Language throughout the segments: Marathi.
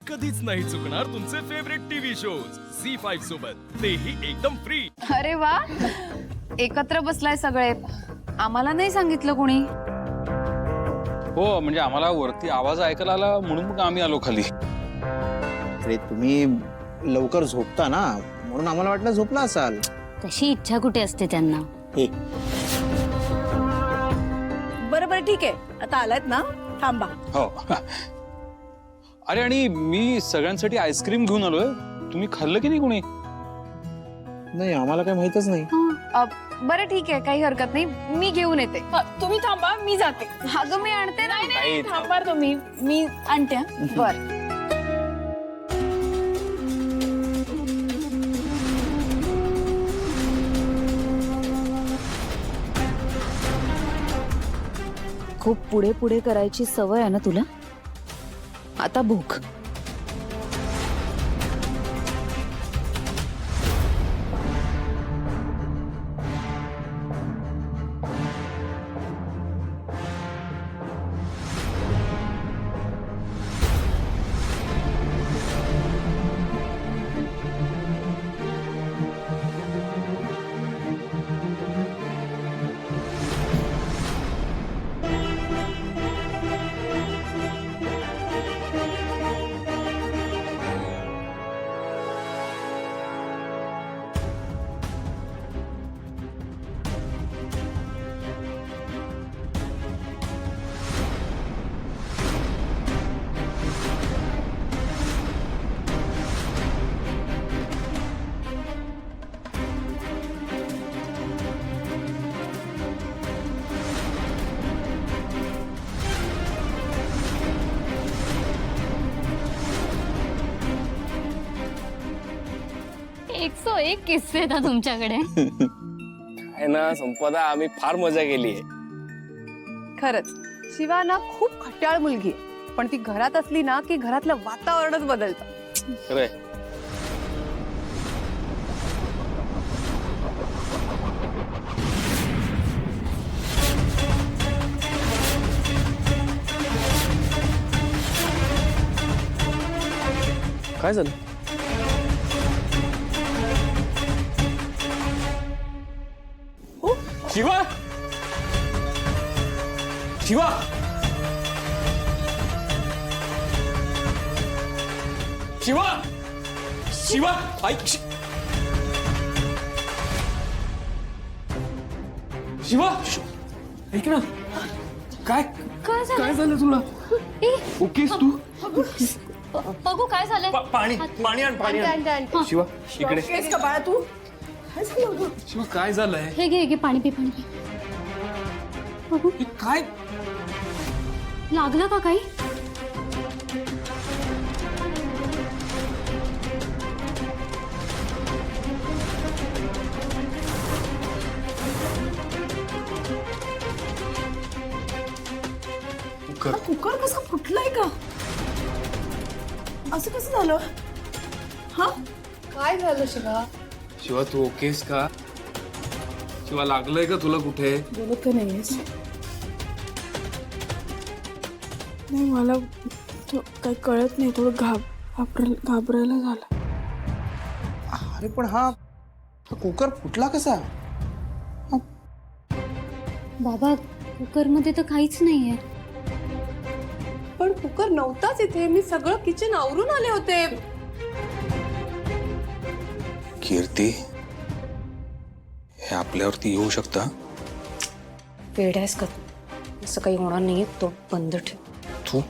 कधीच नाही चुकणार तुमचे फेवरेट टीव्ही शोज झी5 सोबत, तेही एकदम फ्री। अरे वा, एकत्र बसलाय सगळे, आम्हाला नाही सांगितलं कोणी। हो, म्हणजे आम्हाला वरती आवाज ऐकायला आला म्हणून मग आम्ही आलो खाली। अरे तुम्ही लवकर झोपता ना, म्हणून आम्हाला वाटलं झोपला असाल। तशी इच्छा कुठे असते त्यांना। हे बरं ठीक आहे, आता आलात ना, थांबा। हो अरे, आणि मी सगळ्यांसाठी आईस्क्रीम घेऊन आलोय, तुम्ही खाल्लं की नाही कोणी? नाही, आम्हाला काही माहितच नाही। बरं ठीक आहे, काही हरकत नाही, मी घेऊन येते। तुम्ही थांबा, मी जाते। अगं मी आणते ना। नाही थांबा तुम्ही, मी आणते। बर, खूप पुढे पुढे करायची सवय आहे ना तुला। आता भूक। एक किस्से आहेत तुमच्याकडे। आहे ना संपदा, आम्ही फार मजा केली आहे। खरंच शिवा ना खूप खट्याळ मुलगी आहे, पण ती घरात असली ना की घरातलं वातावरणच बदलतं। खरंय। काय झालं? शिवा, शिवा, शिवा, शिवा, ऐक, शिवा, ऐक ना, काय काय झालं तुला? ओकेस तू? बघू काय झालंय। पाणी पाणी आण, पाणी आण। शिवा इकडे। केस का बाळा तू? शिवा काय झालंय? हे घे पाणी पी, पाणी पी। बघू हे काय? लागलं का काही? कुकर कसा फुटलाय का? असं कसं झालं? हा, काय झालं शिवा? शिवा तू ओकेस का? शिवा लागलंय का तुला कुठे? बोलत का नाहीस? नाही, मला काही कळत नाही, थोडं घाबरायला झालं। अरे पण हा कुकर फुटला कसा? बाबा, कुकर मध्ये तर काहीच नाहीये। पण कुकर नव्हताच इथे, मी सगळं किचन आवरून आले होते। कीर्ती, हे आपल्यावरती येऊ शकतं। वेड आहेस का? असं काही होणार नाहीये, तो बंद ठेव। तू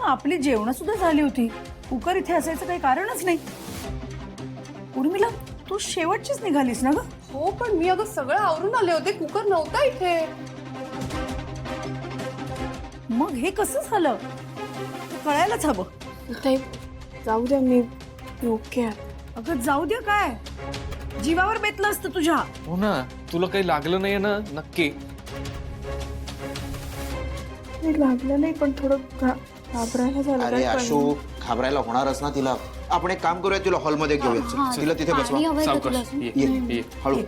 आपली जेवण सुद्धा झाली होती, कुकर इथे असायचं काही कारणच नाही। उर्मिला, तू शेवटचीच निघालीस ना ग? हो, पण मी अगं सगळं आवरून आले होते, कुकर नव्हता इथे। मग हे कसं झालं? कळायलाच हवं। जाऊ द्या, मी ओके आहे। अगं जाऊ द्या काय? जीवावर बेतलं असतं तुझ्या। हो ना, तुला काही लागलं नाहीये ना? नक्की लागलं नाही, पण थोडं घाबरायला झालं। अरे आशू, घाबरायला होणारच ना तिला। आपण एक काम करूया, तिला हॉलमध्ये घेऊया, तिला तिथे बसवा। पाणी हवंय का तुला? ये, हळू।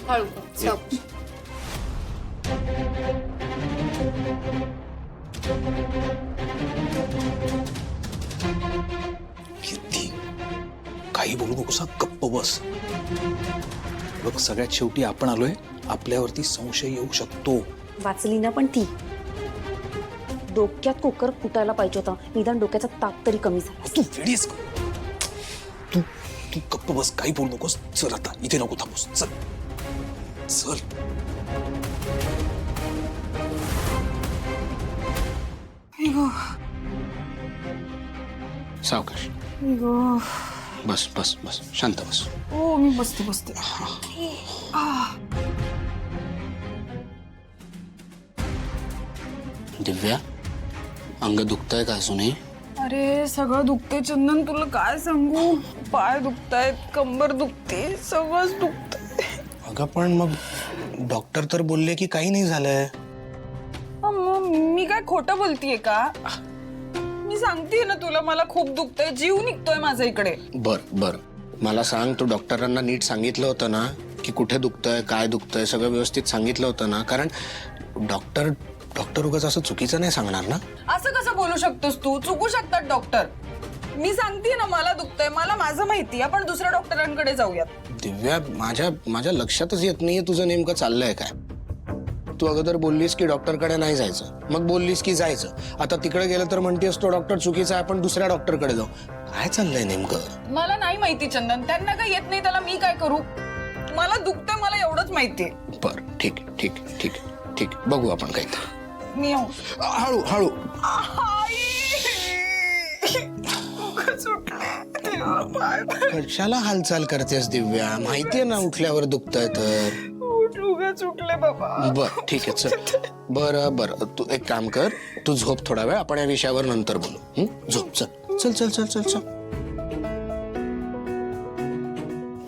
कीर्ती, काही बोलू नकोस, गप्प बस. बघ, सगळ्यात शेवटी आपण आलोय, आपल्यावरती संशय येऊ शकतो. वाचली ना पण ती. डोक्यात कुकर फुटायला पाहिजे होता, निदान डोक्याचा ताप तरी कमी झाला. तू वेडीस का? तू तू गप्प बस, काही बोलू नकोस. चल आता, इथे नको थांबूस. चल चल. सावकाश. बस बस बस, शांत बस. हो मी बसते. दिव्या, अंग दुखतंय का अजूनही? अरे सगळं दुखते चंदन, तुला काय सांगू. पाय दुखतायत, कंबर दुखते, सगळंच दुखतंय. अगं पण मग डॉक्टर तर बोलले की काही नाही झालंय. मग मी काय खोटं बोलतीये का? मी सांगतेय ना तुला, मला खूप दुखतंय, जीव निघतोय माझा इकडे. बर मला सांग, तू डॉक्टरांना नीट सांगितलं होतं ना की कुठे दुखतंय, काय दुखतंय, सगळं व्यवस्थित सांगितलं होतं ना? कारण डॉक्टर उगाच असं चुकीचं नाही सांगणार ना. असं कसं बोलू शकतोस तू? चुकू शकतात डॉक्टर. मी सांगते ना मला दुखतंय, मला माझं माहिती. आपण दुसऱ्या डॉक्टरांकडे जाऊयात. दिव्या, माझ्या लक्षातच येत नाहीये तुझं नेमकं चाललंय काय. तू अगोदर बोललीस की डॉक्टरकडे नाही जायचं, मग बोललीस की जायचं, आता तिकडे गेलं तर म्हणतेस तो डॉक्टर चुकीचा आहे, आपण दुसऱ्या डॉक्टरकडे जाऊ. काय चाललंय नेमकं? मला नाही माहिती चंदन, त्यांना काही येत नाही, त्याला मी काय करू? मला दुखतंय, मला एवढंच माहितीये. बर, ठीक, बघू आपण काहीतरी. मी हळू. कशाला हालचाल करतेस दिव्या? माहितीये ना उठल्यावर दुखतंय तर. चुकले बाबा. बर ठीक आहे, चल. बरं तू एक काम कर, तू झोप थोडा वेळ, आपण या विषयावर नंतर बोलू. झोप. चल.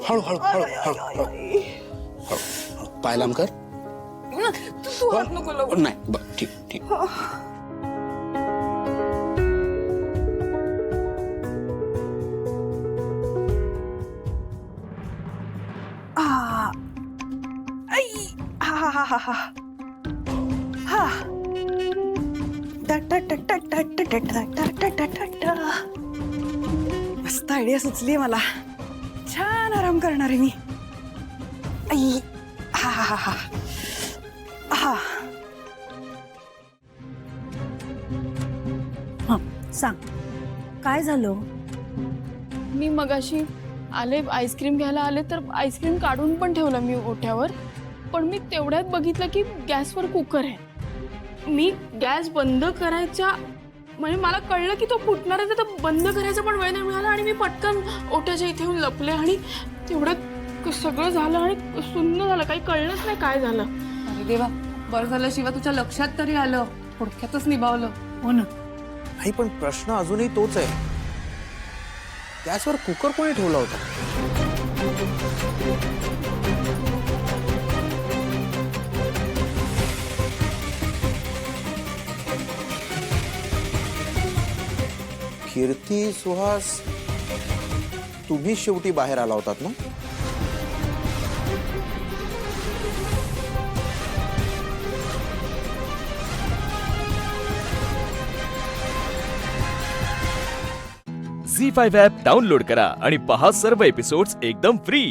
हळू. पाय लांब कर. तू हात नको लावू. नाही, बर ठीक. मस्त आयडिया सुचली मला. छान आराम करणार आहे मी. आई. हा. सांग, काय झालं? मी मगाशी आले, आईस्क्रीम घ्यायला आले, तर आईस्क्रीम काढून पण ठेवलं मी ओठ्यावर. पण मी तेवढ्यात बघितलं की गॅसवर कुकर आहे. मी गॅस बंद करायच्या, म्हणजे मला कळलं की तो फुटणार आहे, तर बंद करायचा पण वेळ नाही मिळाला आणि मी पटकन ओट्याच्या इथे येऊन लपले आणि तेवढ्यात सगळं झालं आणि सुन्न झालं, काही कळलंच नाही काय झालं. अरे देवा, बरं झालं शिवा, तुझ्या लक्षात तरी आलं, थोडक्यातच निभावलं. हो ना. नाही पण प्रश्न अजूनही तोच आहे, गॅसवर कुकर कोणी ठेवला होता? कीर्ती, सुहास, तुम्ही शेवटी बाहेर आला होतात ना? झी5 ॲप डाउनलोड करा आणि पहा सर्व एपिसोड्स एकदम फ्री.